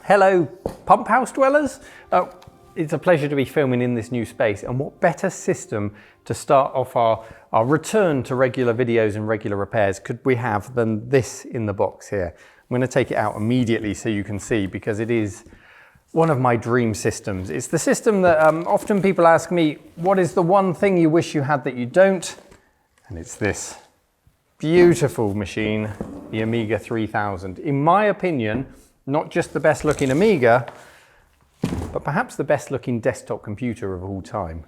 Hello, pump house dwellers. It's a pleasure to be filming in this new space, and what better system to start off our return to regular videos and regular repairs could we have than this in the box here. I'm going to take it out immediately so you can see, because it is one of my dream systems. It's the system that often people ask me, what is the one thing you wish you had that you don't? And it's this beautiful machine, the Amiga 3000. In my opinion, not just the best looking Amiga, but perhaps the best looking desktop computer of all time.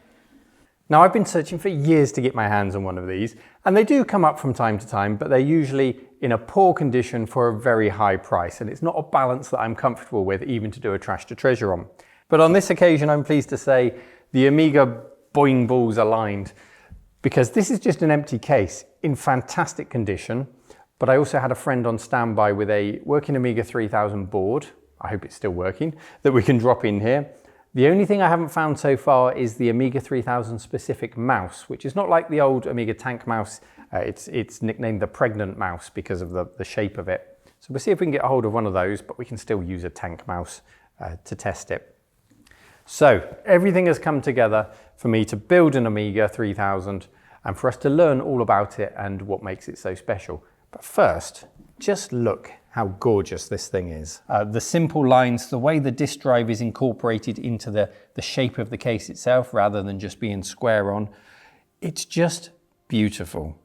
Now, I've been searching for years to get my hands on one of these, and they do come up from time to time, but they're usually in a poor condition for a very high price, and it's not a balance that I'm comfortable with even to do a trash to treasure on. But on this occasion, I'm pleased to say the Amiga boing balls aligned, because this is just an empty case in fantastic condition. But I also had a friend on standby with a working Amiga 3000 board, I hope it's still working, that we can drop in here. The only thing I haven't found so far is the Amiga 3000 specific mouse, which is not like the old Amiga tank mouse. It's nicknamed the pregnant mouse because of the shape of it. So we'll see if we can get a hold of one of those, but we can still use a tank mouse to test it. So everything has come together for me to build an Amiga 3000 and for us to learn all about it and what makes it so special. But first, just look how gorgeous this thing is. The simple lines, the way the disk drive is incorporated into the shape of the case itself rather than just being square on. It's just beautiful.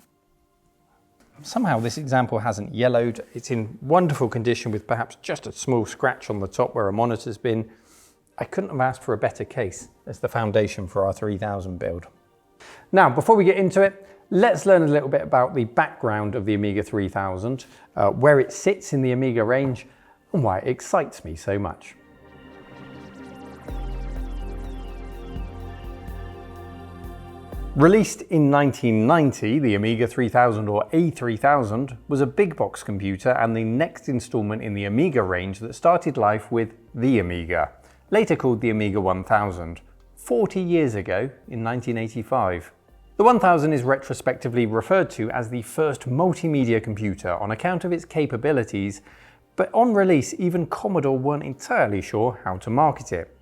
Somehow this example hasn't yellowed. It's in wonderful condition with perhaps just a small scratch on the top where a monitor's been. I couldn't have asked for a better case as the foundation for our 3000 build. Now, before we get into it, let's learn a little bit about the background of the Amiga 3000, where it sits in the Amiga range, and why it excites me so much. Released in 1990, the Amiga 3000, or A3000, was a big box computer and the next installment in the Amiga range that started life with the Amiga, later called the Amiga 1000, 40 years ago in 1985. The 1000 is retrospectively referred to as the first multimedia computer on account of its capabilities, but on release even Commodore weren't entirely sure how to market it.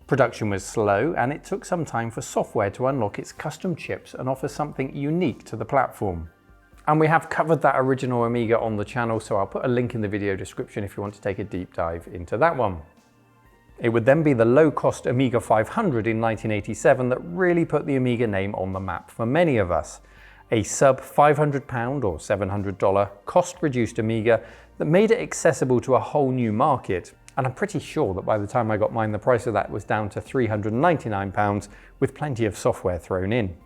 Production was slow, and it took some time for software to unlock its custom chips and offer something unique to the platform. And we have covered that original Amiga on the channel, so I'll put a link in the video description if you want to take a deep dive into that one. It would then be the low-cost Amiga 500 in 1987 that really put the Amiga name on the map for many of us. A sub £500 or $700 cost-reduced Amiga that made it accessible to a whole new market. And I'm pretty sure that by the time I got mine, the price of that was down to £399 with plenty of software thrown in.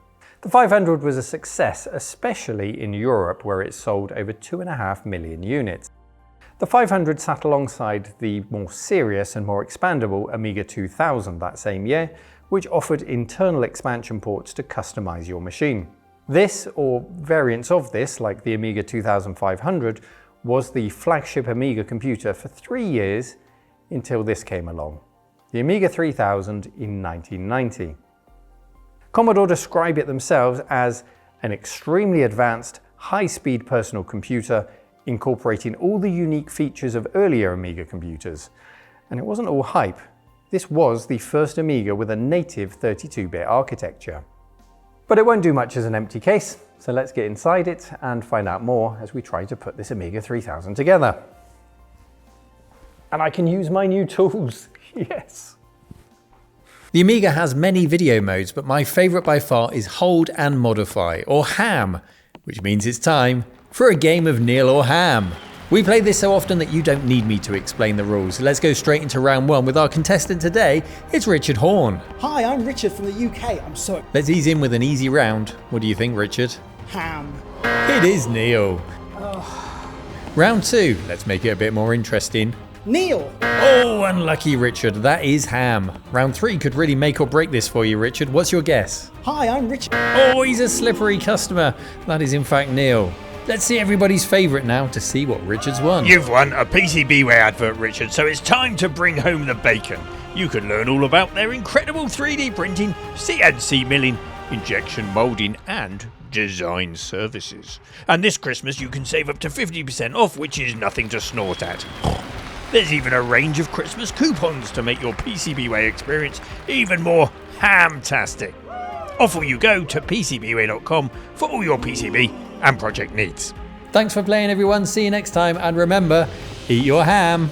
The 500 was a success, especially in Europe, where it sold over 2.5 million units. The 500 sat alongside the more serious and more expandable Amiga 2000 that same year, which offered internal expansion ports to customize your machine. This, or variants of this, like the Amiga 2500, was the flagship Amiga computer for 3 years until this came along, the Amiga 3000 in 1990. Commodore describe it themselves as an extremely advanced, high-speed personal computer incorporating all the unique features of earlier Amiga computers. And it wasn't all hype. This was the first Amiga with a native 32-bit architecture. But it won't do much as an empty case, so let's get inside it and find out more as we try to put this Amiga 3000 together. And I can use my new tools, yes! The Amiga has many video modes, but my favourite by far is Hold and Modify, or HAM, which means it's time for a game of Neil or Ham. We play this so often that you don't need me to explain the rules. Let's go straight into round one with our contestant today. It's Richard Horn. Hi, I'm Richard from the UK. I'm so... Let's ease in with an easy round. What do you think, Richard? Ham. It is Neil. Round two. Let's make it a bit more interesting. Neil. Oh, unlucky, Richard. That is Ham. Round three could really make or break this for you, Richard. What's your guess? Hi, I'm Richard. Oh, he's a slippery customer. That is in fact Neil. Let's see everybody's favourite now to see what Richard's won. You've won a PCBware advert, Richard, so it's time to bring home the bacon. You can learn all about their incredible 3D printing, CNC milling, injection moulding and design services. And this Christmas you can save up to 50% off, which is nothing to snort at. There's even a range of Christmas coupons to make your PCBWay experience even more ham-tastic. Off you go to PCBWay.com for all your PCB and project needs. Thanks for playing, everyone. See you next time. And remember, eat your ham.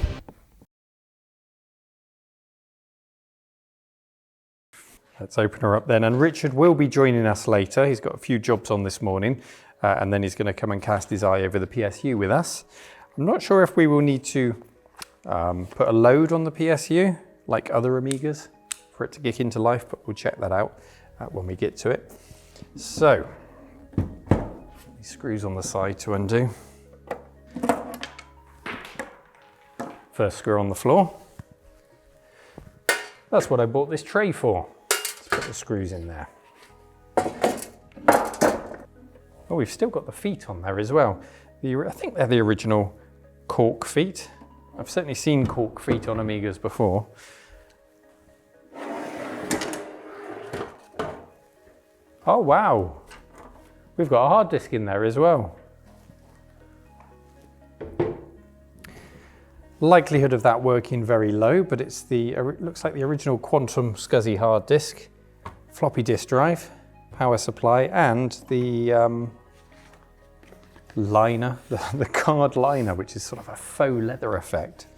Let's open her up then. And Richard will be joining us later. He's got a few jobs on this morning, and then he's going to come and cast his eye over the PSU with us. I'm not sure if we will need to put a load on the PSU like other Amigas for it to kick into life, but we'll check that out when we get to it. So, screws on the side to undo. First screw on the floor. That's what I bought this tray for. Let's put the screws in there. Oh, we've still got the feet on there as well. I think they're the original cork feet. I've certainly seen cork feet on Amigas before. Oh wow, we've got a hard disk in there as well. Likelihood of that working very low, but it looks like the original Quantum SCSI hard disk, floppy disk drive, power supply, and the liner, the card liner, which is sort of a faux leather effect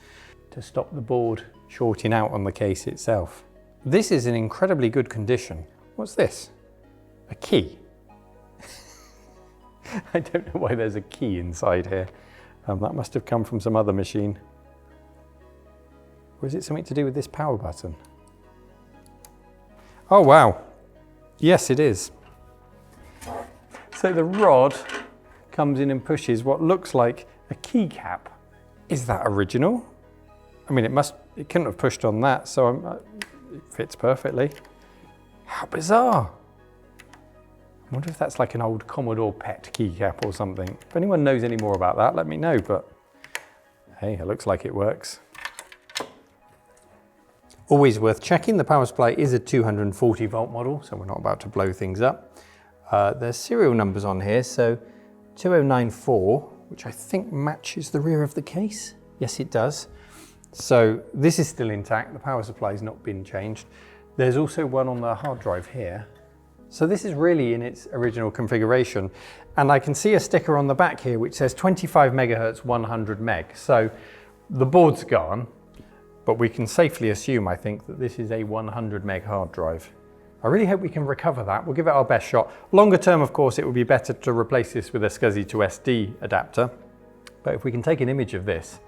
to stop the board shorting out on the case itself. This is in incredibly good condition. What's this? A key. I don't know why there's a key inside here. That must have come from some other machine. Or is it something to do with this power button? Oh wow, yes it is. So the rod comes in and pushes what looks like a keycap. Is that original? I mean, it couldn't have pushed on that, so it fits perfectly. How bizarre. I wonder if that's like an old Commodore PET keycap or something. If anyone knows any more about that, let me know, but hey, it looks like it works. Always worth checking, the power supply is a 240 volt model, so we're not about to blow things up. There's serial numbers on here, so 2094, which I think matches the rear of the case. Yes, it does. So this is still intact, the power supply's not been changed. There's also one on the hard drive here. So this is really in its original configuration. And I can see a sticker on the back here which says 25 megahertz, 100 meg. So the board's gone, but we can safely assume, I think, that this is a 100 meg hard drive. I really hope we can recover that. We'll give it our best shot. Longer term, of course, it would be better to replace this with a SCSI to SD adapter. But if we can take an image of this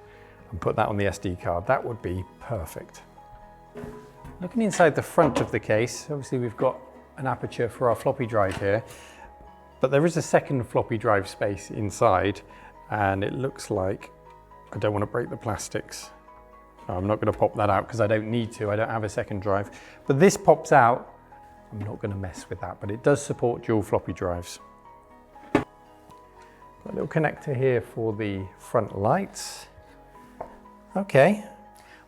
and put that on the SD card, that would be perfect. Looking inside the front of the case, obviously we've got an aperture for our floppy drive here, but there is a second floppy drive space inside, and it looks like, I don't want to break the plastics. I'm not going to pop that out because I don't need to, I don't have a second drive. But this pops out, I'm not going to mess with that, but it does support dual floppy drives. Got a little connector here for the front lights. Okay,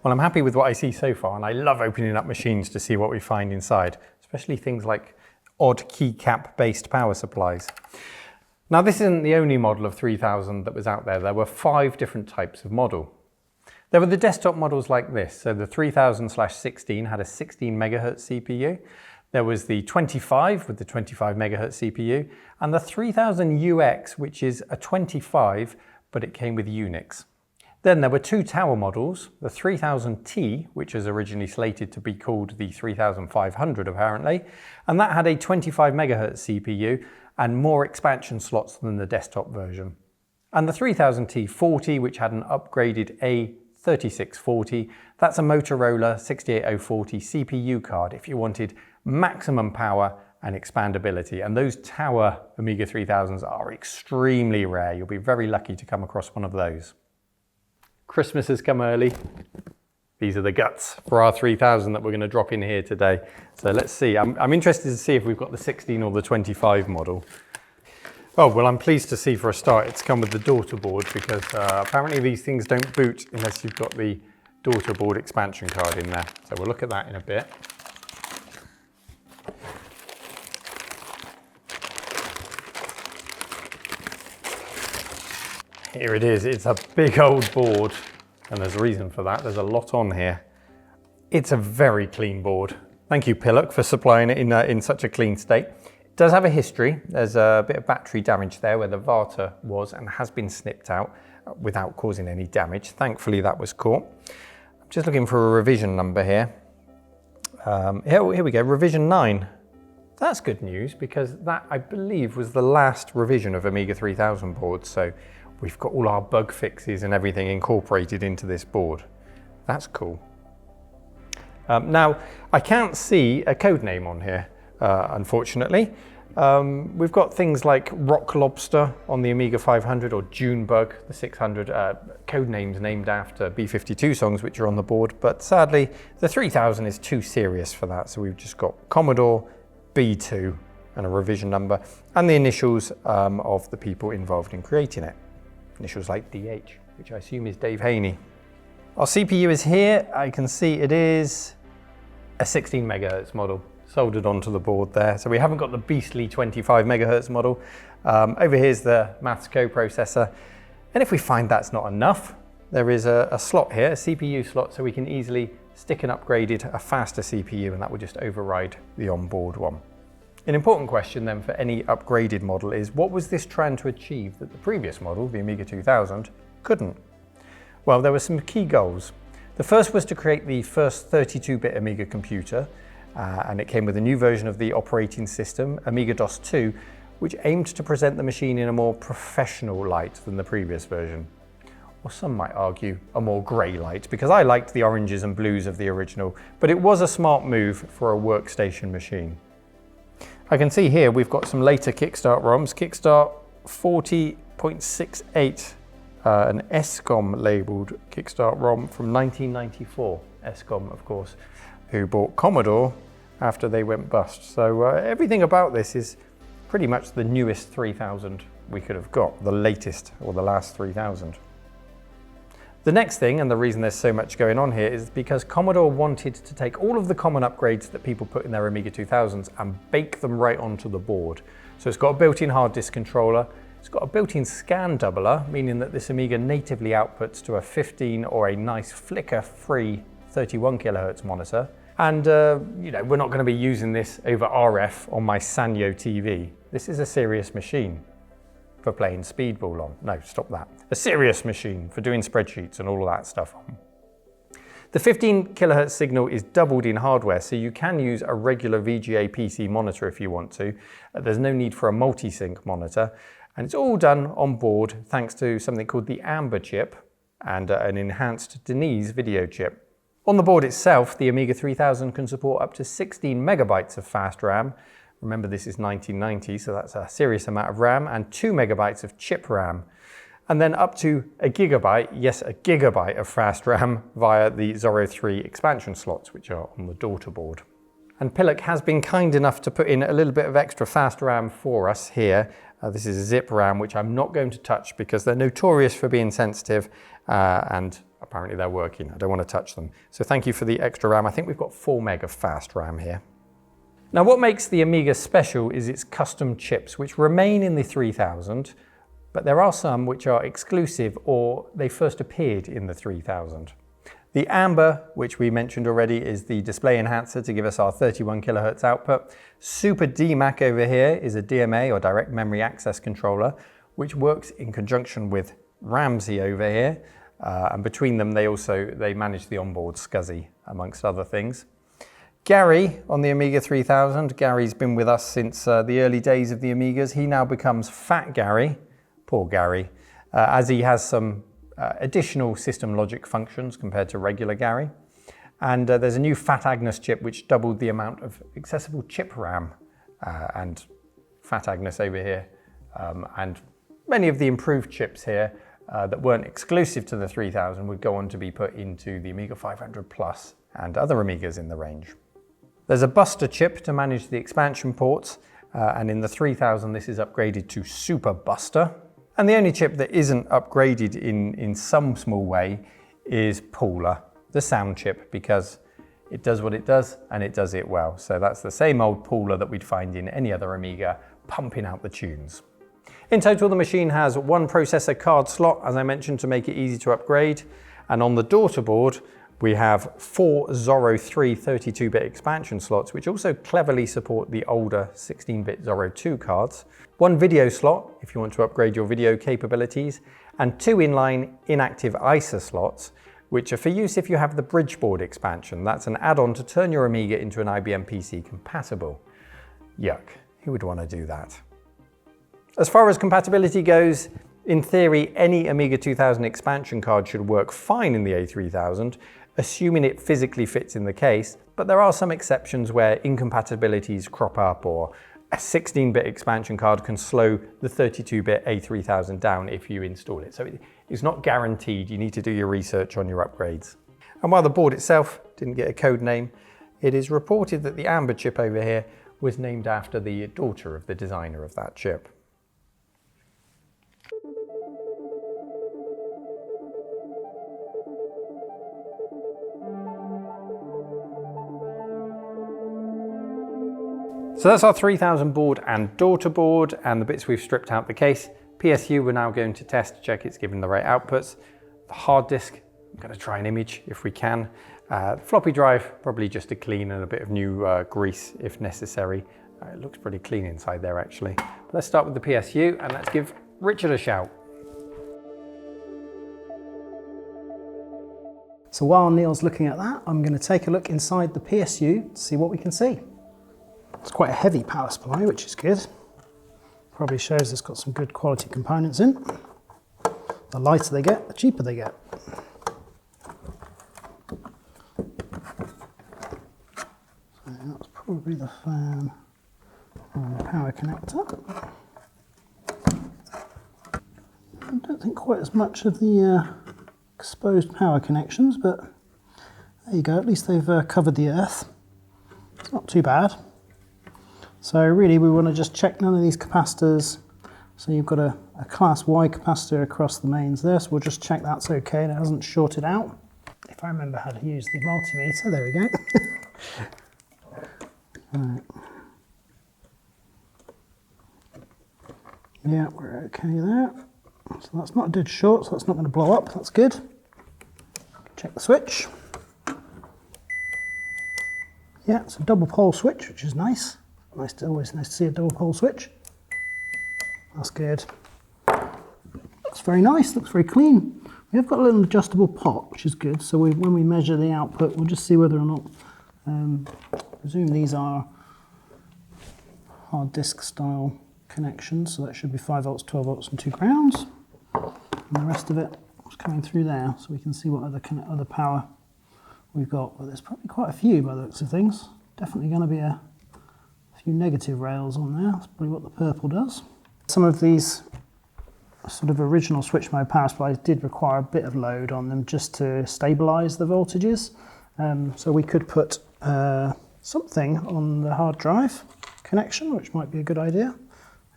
well I'm happy with what I see so far, and I love opening up machines to see what we find inside, especially things like odd keycap based power supplies. Now this isn't the only model of 3000 that was out there. There were 5 different types of model. There were the desktop models like this. So the 3000/16 had a 16 megahertz CPU. There was the 25 with the 25 megahertz CPU, and the 3000UX, which is a 25, but it came with Unix. Then there were 2 tower models, the 3000T, which was originally slated to be called the 3500 apparently, and that had a 25 megahertz CPU and more expansion slots than the desktop version. And the 3000T40, which had an upgraded A3640, that's a Motorola 68040 CPU card if you wanted maximum power and expandability. And those tower Amiga 3000s are extremely rare. You'll be very lucky to come across one of those. Christmas has come early. These are the guts for our 3000 that we're going to drop in here today. So let's see. I'm interested to see if we've got the 16 or the 25 model. Oh, well, I'm pleased to see for a start it's come with the daughter board, because apparently these things don't boot unless you've got the daughter board expansion card in there. So we'll look at that in a bit. Here it is. It's a big old board. and there's a reason for that. There's a lot on here. It's a very clean board. Thank you, Pillock, for supplying it in such a clean state. It does have a history. There's a bit of battery damage there where the Varta was and has been snipped out without causing any damage. Thankfully, that was caught. I'm just looking for a revision number here. Here we go, revision 9. That's good news because that, I believe, was the last revision of Amiga 3000 boards. So we've got all our bug fixes and everything incorporated into this board. That's cool. Now, I can't see a code name on here, unfortunately. We've got things like Rock Lobster on the Amiga 500 or Junebug, the 600, code names named after B-52 songs which are on the board, but sadly the 3000 is too serious for that, so we've just got Commodore B2 and a revision number and the initials of the people involved in creating it. Initials like DH, which I assume is Dave Haney. Our CPU is here. I can see it is a 16 megahertz model soldered onto the board there. So we haven't got the beastly 25 megahertz model. Over here's the maths coprocessor. And if we find that's not enough, there is a slot here, a CPU slot, so we can easily stick an upgraded, a faster CPU, and that will just override the onboard one. An important question then for any upgraded model is, what was this trying to achieve that the previous model, the Amiga 2000, couldn't? Well, there were some key goals. The first was to create the first 32-bit Amiga computer, and it came with a new version of the operating system, Amiga DOS 2, which aimed to present the machine in a more professional light than the previous version. Or some might argue a more grey light, because I liked the oranges and blues of the original, but it was a smart move for a workstation machine. I can see here we've got some later Kickstart ROMs, Kickstart 40.68, an ESCOM labelled Kickstart ROM from 1994. ESCOM, of course, who bought Commodore after they went bust. So everything about this is pretty much the newest 3000 we could have got, the latest or the last 3000. The next thing, and the reason there's so much going on here, is because Commodore wanted to take all of the common upgrades that people put in their Amiga 2000s and bake them right onto the board. So it's got a built-in hard disk controller, it's got a built-in scan doubler, meaning that this Amiga natively outputs to a 15 or a nice flicker-free 31 kilohertz monitor. And we're not going to be using this over RF on my Sanyo TV. This is a serious machine for playing speedball on. No, stop that. A serious machine for doing spreadsheets and all of that stuff on. The 15 kilohertz signal is doubled in hardware, so you can use a regular VGA PC monitor if you want to. There's no need for a multi-sync monitor. And it's all done on board thanks to something called the Amber chip and an enhanced Denise video chip. On the board itself, the Amiga 3000 can support up to 16 megabytes of fast RAM. Remember, this is 1990, so that's a serious amount of RAM, and 2 megabytes of chip RAM. And then up to a gigabyte, yes, a gigabyte of fast RAM via the Zorro 3 expansion slots, which are on the daughter board. And Pillock has been kind enough to put in a little bit of extra fast RAM for us here. This is a zip RAM, which I'm not going to touch because they're notorious for being sensitive, and apparently they're working. I don't want to touch them. So thank you for the extra RAM. I think we've got 4 meg of fast RAM here. Now, what makes the Amiga special is its custom chips, which remain in the 3000, but there are some which are exclusive or they first appeared in the 3000. The Amber, which we mentioned already, is the display enhancer to give us our 31 kilohertz output. Super DMAC over here is a DMA or direct memory access controller, which works in conjunction with Ramsey over here. And between them, they manage the onboard SCSI, amongst other things. Gary on the Amiga 3000. Gary's been with us since the early days of the Amigas. He now becomes Fat Gary. Poor Gary, as he has some additional system logic functions compared to regular Gary. And there's a new Fat Agnes chip which doubled the amount of accessible chip RAM, and Fat Agnes over here. And many of the improved chips here that weren't exclusive to the 3000 would go on to be put into the Amiga 500 Plus and other Amigas in the range. There's a Buster chip to manage the expansion ports, and in the 3000 this is upgraded to Super Buster. And the only chip that isn't upgraded in some small way is Paula, the sound chip, because it does what it does and it does it well. So that's the same old Paula that we'd find in any other Amiga, pumping out the tunes. In total, the machine has one processor card slot, as I mentioned, to make it easy to upgrade. And on the daughter board, we have 4 Zorro 3 32-bit expansion slots, which also cleverly support the older 16-bit Zorro 2 cards, 1 video slot if you want to upgrade your video capabilities, and 2 inline inactive ISA slots, which are for use if you have the Bridgeboard expansion. That's an add-on to turn your Amiga into an IBM PC compatible. Yuck, who would want to do that? As far as compatibility goes, in theory, any Amiga 2000 expansion card should work fine in the A3000, assuming it physically fits in the case, but there are some exceptions where incompatibilities crop up, or a 16-bit expansion card can slow the 32-bit A3000 down if you install it. So it's not guaranteed. You need to do your research on your upgrades. And while the board itself didn't get a code name, it is reported that the Amber chip over here was named after the daughter of the designer of that chip. So that's our 3000 board and daughter board, and the bits we've stripped out the case. PSU we're now going to test to check it's giving the right outputs. The hard disk, I'm going to try an image if we can. Floppy drive, probably just a clean and a bit of new grease if necessary. It looks pretty clean inside there actually. But let's start with the PSU and let's give Richard a shout. So while Neil's looking at that, I'm going to take a look inside the PSU to see what we can see. It's quite a heavy power supply, which is good. Probably shows it's got some good quality components in. The lighter they get, the cheaper they get. So that's probably the fan and the power connector. I don't think quite as much of the exposed power connections, but there you go, at least they've covered the earth. It's not too bad. So really we want to just check none of these capacitors. So you've got a class Y capacitor across the mains there, so we'll just check that's okay and it hasn't shorted out. If I remember how to use the multimeter, there we go. Right. Yeah, we're okay there. So that's not a dead short, so that's not going to blow up, that's good. Check the switch. Yeah, it's a double pole switch, which is nice. Always nice to see a double pole switch. That's good. Looks very nice, looks very clean. We have got a little adjustable pot, which is good. So when we measure the output, we'll just see whether or not, I presume these are hard disk style connections. So that should be 5 volts, 12 volts and 2 grounds. And the rest of it is coming through there. So we can see what other power we've got. But there's probably quite a few by the looks of things. Definitely going to be a few negative rails on there. That's probably what the purple does. Some of these sort of original switch mode power supplies did require a bit of load on them just to stabilize the voltages. So we could put something on the hard drive connection, which might be a good idea.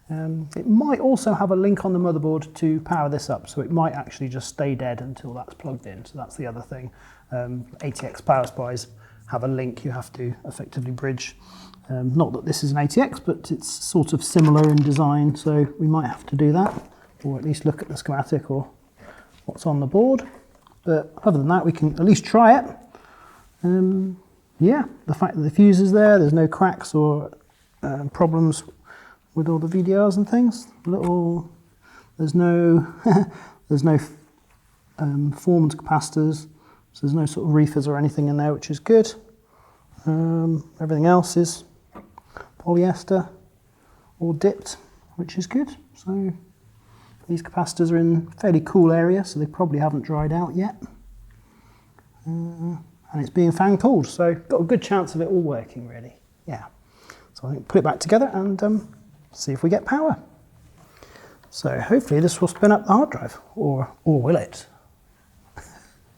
It might also have a link on the motherboard to power this up, so it might actually just stay dead until that's plugged in. So that's the other thing. ATX power supplies have a link you have to effectively bridge. Not that this is an ATX, but it's sort of similar in design, so we might have to do that, or at least look at the schematic or what's on the board. But other than that, we can at least try it. Yeah, the fact that the fuse is there, there's no cracks or problems with all the VDRs and things. There's no formed capacitors, so there's no sort of reefers or anything in there, which is good. Everything else is polyester or dipped, which is good. So these capacitors are in a fairly cool area, so they probably haven't dried out yet. And it's being fan cooled, so got a good chance of it all working really. Yeah. So I think put it back together and see if we get power. So hopefully this will spin up the hard drive, or will it?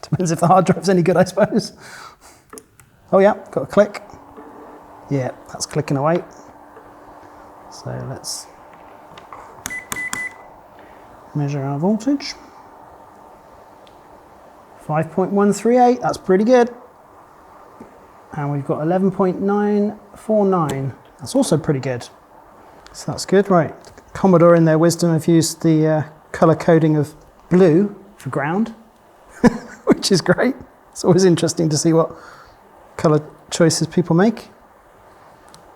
Depends if the hard drive's any good, I suppose. Oh yeah, got a click. Yeah, that's clicking away. So let's measure our voltage. 5.138, that's pretty good. And we've got 11.949, that's also pretty good. So that's good, right. Commodore in their wisdom have used the colour coding of blue for ground. which is great. It's always interesting to see what colour choices people make.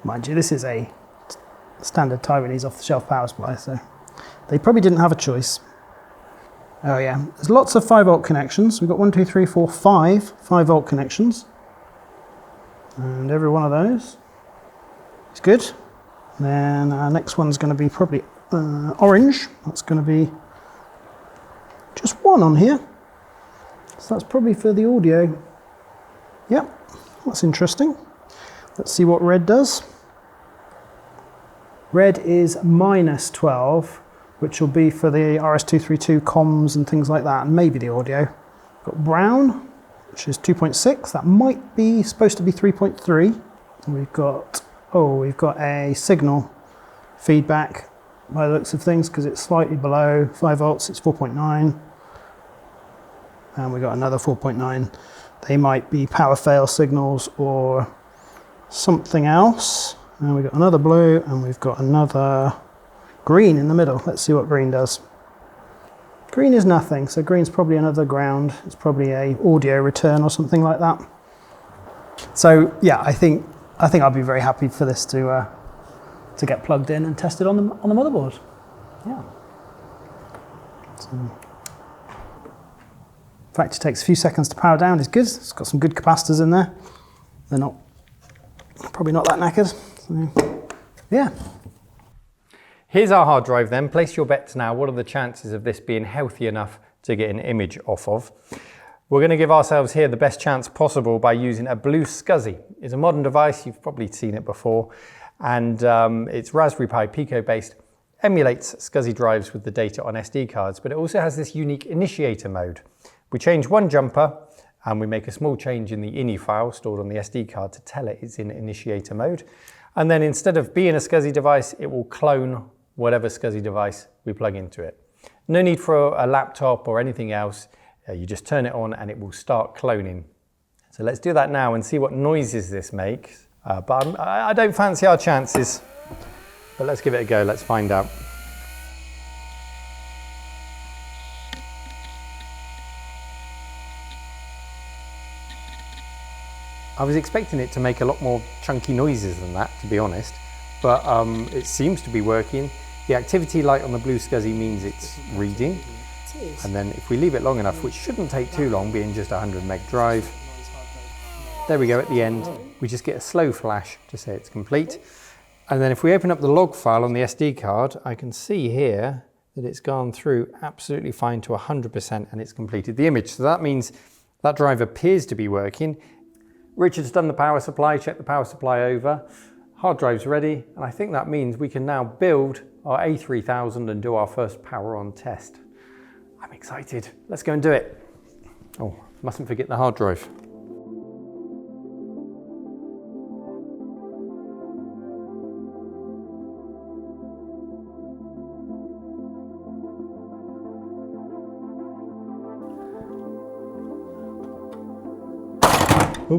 Mind you, this is a standard Taiwanese off-the-shelf power supply, so they probably didn't have a choice. Oh yeah, there's lots of 5-volt connections. We've got 1, 2, 3, 4, 5 5-volt connections. And every one of those is good. Then our next one's going to be probably orange. That's going to be just one on here. So that's probably for the audio. Yep, that's interesting. Let's see what red does. Red is -12, which will be for the RS-232 comms and things like that, and maybe the audio. Got brown, which is 2.6. That might be supposed to be 3.3. We've got a signal feedback by the looks of things, because it's slightly below 5 volts. It's 4.9, and we've got another 4.9. They might be power fail signals or something else. And we've got another blue, and we've got another green in the middle. Let's see what green does. Green is nothing, so green's probably another ground. It's probably a audio return or something like that. So yeah, I think I'll be very happy for this to get plugged in and tested on the motherboard. Yeah. So, in fact, it takes a few seconds to power down. It's good. It's got some good capacitors in there. They're probably not that knackered. So, yeah. Here's our hard drive then. Place your bets now. What are the chances of this being healthy enough to get an image off of? We're going to give ourselves here the best chance possible by using a Blue SCSI. It's a modern device. You've probably seen it before. And it's Raspberry Pi Pico based. Emulates SCSI drives with the data on SD cards, but it also has this unique initiator mode. We change one jumper and we make a small change in the INI file stored on the SD card to tell it it's in initiator mode. And then instead of being a SCSI device, it will clone whatever SCSI device we plug into it. No need for a laptop or anything else. You just turn it on and it will start cloning. So let's do that now and see what noises this makes. But I don't fancy our chances, but let's give it a go. Let's find out. I was expecting it to make a lot more chunky noises than that, to be honest, but it seems to be working. The activity light on the Blue SCSI means it's reading, and then if we leave it long enough, which shouldn't take too long, being just a 100 meg drive, there we go. At the end, we just get a slow flash to say it's complete. And then if we open up the log file on the SD card, I can see here that it's gone through absolutely fine to 100% and it's completed the image. So that means that drive appears to be working. Richard's done the power supply, checked the power supply over, hard drive's ready, and I think that means we can now build our A3000 and do our first power on test. I'm excited. Let's go and do it. Oh, mustn't forget the hard drive. Oh,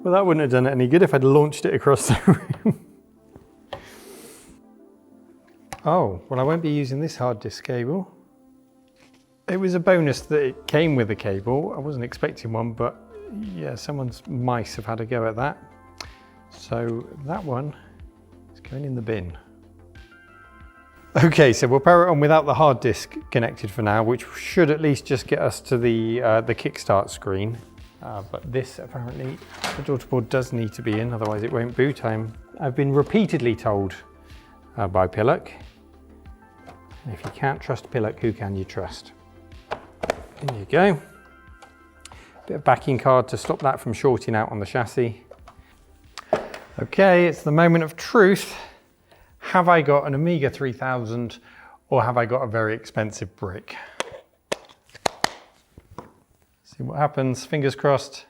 well, that wouldn't have done it any good if I'd launched it across the room. Oh, well, I won't be using this hard disk cable. It was a bonus that it came with a cable. I wasn't expecting one, but yeah, someone's mice have had a go at that. So that one is going in the bin. Okay, so we'll power it on without the hard disk connected for now, which should at least just get us to the kickstart screen. But this apparently, the daughter board does need to be in, otherwise it won't boot. I've been repeatedly told by Pillock, if you can't trust Pillock, who can you trust? There you go. Bit of backing card to stop that from shorting out on the chassis. Okay, it's the moment of truth. Have I got an Amiga 3000 or have I got a very expensive brick? See what happens, fingers crossed.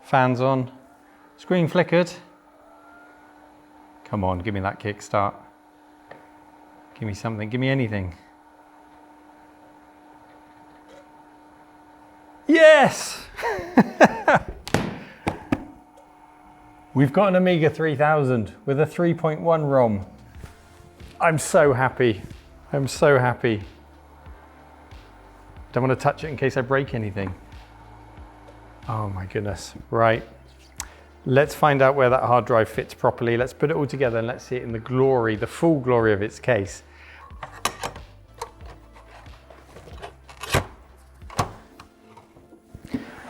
Fans on, screen flickered. Come on, give me that kickstart. Give me something, give me anything. Yes! We've got an Amiga 3000 with a 3.1 ROM. I'm so happy. I'm so happy. Don't want to touch it in case I break anything. Oh my goodness. Right. Let's find out where that hard drive fits properly. Let's put it all together and let's see it in the glory, the full glory of its case.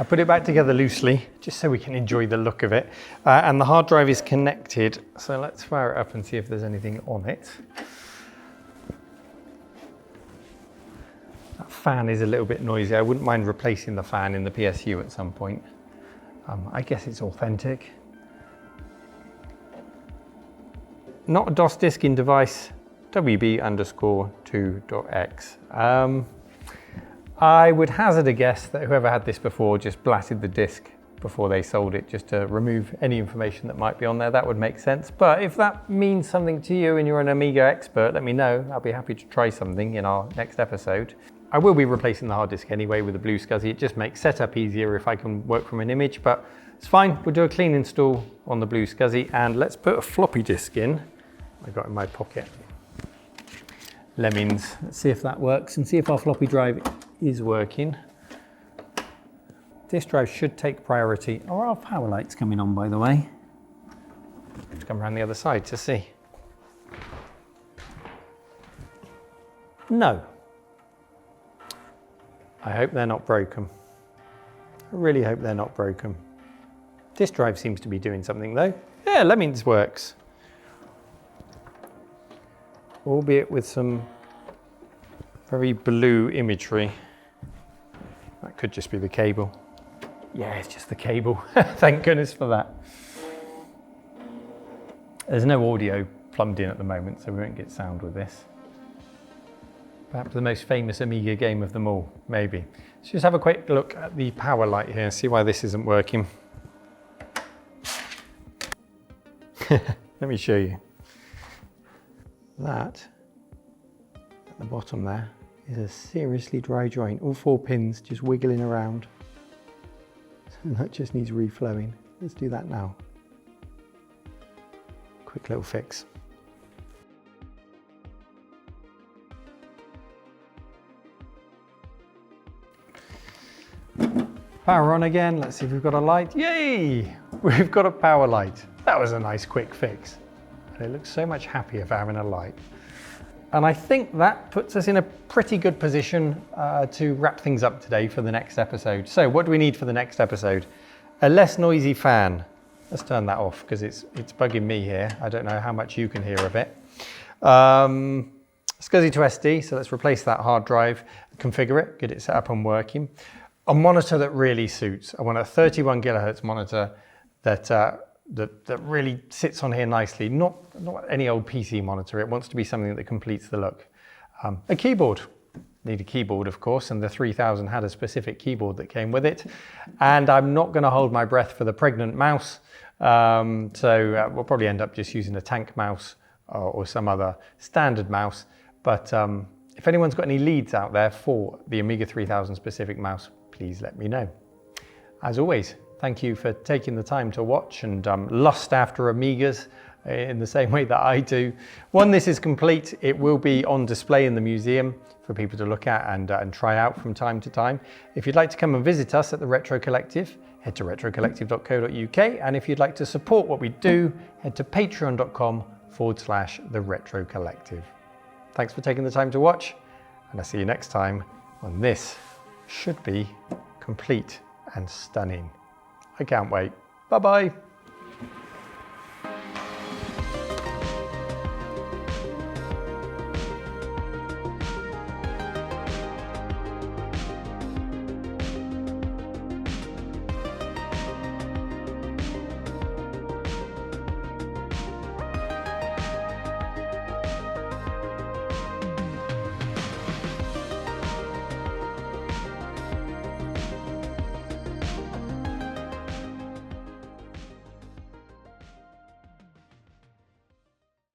I put it back together loosely, just so we can enjoy the look of it. And the hard drive is connected, so let's fire it up and see if there's anything on it. That fan is a little bit noisy. I wouldn't mind replacing the fan in the PSU at some point. I guess it's authentic. Not a DOS disk in device, WB_2.x. I would hazard a guess that whoever had this before just blatted the disk before they sold it, just to remove any information that might be on there. That would make sense. But if that means something to you and you're an Amiga expert, let me know. I'll be happy to try something in our next episode. I will be replacing the hard disk anyway with a blue SCSI. It just makes setup easier if I can work from an image, but it's fine. We'll do a clean install on the blue SCSI, and let's put a floppy disk in. I got in my pocket. Lemmings. Let's see if that works and see if our floppy drive is working. This drive should take priority. Are our power lights coming on, by the way? Let's come around the other side to see. No. I hope they're not broken. I really hope they're not broken. This drive seems to be doing something though. Yeah, Lemmings works. Albeit with some very blue imagery. That could just be the cable. Yeah, it's just the cable. Thank goodness for that. There's no audio plumbed in at the moment, so we won't get sound with this. Perhaps the most famous Amiga game of them all, maybe. Let's just have a quick look at the power light here and see why this isn't working. Let me show you. That, at the bottom there, is a seriously dry joint. All 4 pins just wiggling around. So that just needs reflowing. Let's do that now. Quick little fix. Power on again. Let's see if we've got a light. Yay! We've got a power light. That was a nice quick fix. And it looks so much happier for having a light. And I think that puts us in a pretty good position to wrap things up today for the next episode. So what do we need for the next episode? A less noisy fan. Let's turn that off because it's bugging me here. I don't know how much you can hear of it. SCSI to SD, so let's replace that hard drive, configure it, get it set up and working. A monitor that really suits. I want a 31 gigahertz monitor that really sits on here nicely. Not any old PC monitor. It wants to be something that completes the look. A keyboard. Need a keyboard, of course, and the 3000 had a specific keyboard that came with it. And I'm not going to hold my breath for the pregnant mouse. So we'll probably end up just using a tank mouse or some other standard mouse. But if anyone's got any leads out there for the Amiga 3000 specific mouse, please let me know. As always, thank you for taking the time to watch and lust after Amigas in the same way that I do. When this is complete, it will be on display in the museum for people to look at and try out from time to time. If you'd like to come and visit us at the Retro Collective, head to retrocollective.co.uk. And if you'd like to support what we do, head to patreon.com/the Retro Collective. Thanks for taking the time to watch, and I'll see you next time when this should be complete and stunning. I can't wait. Bye-bye.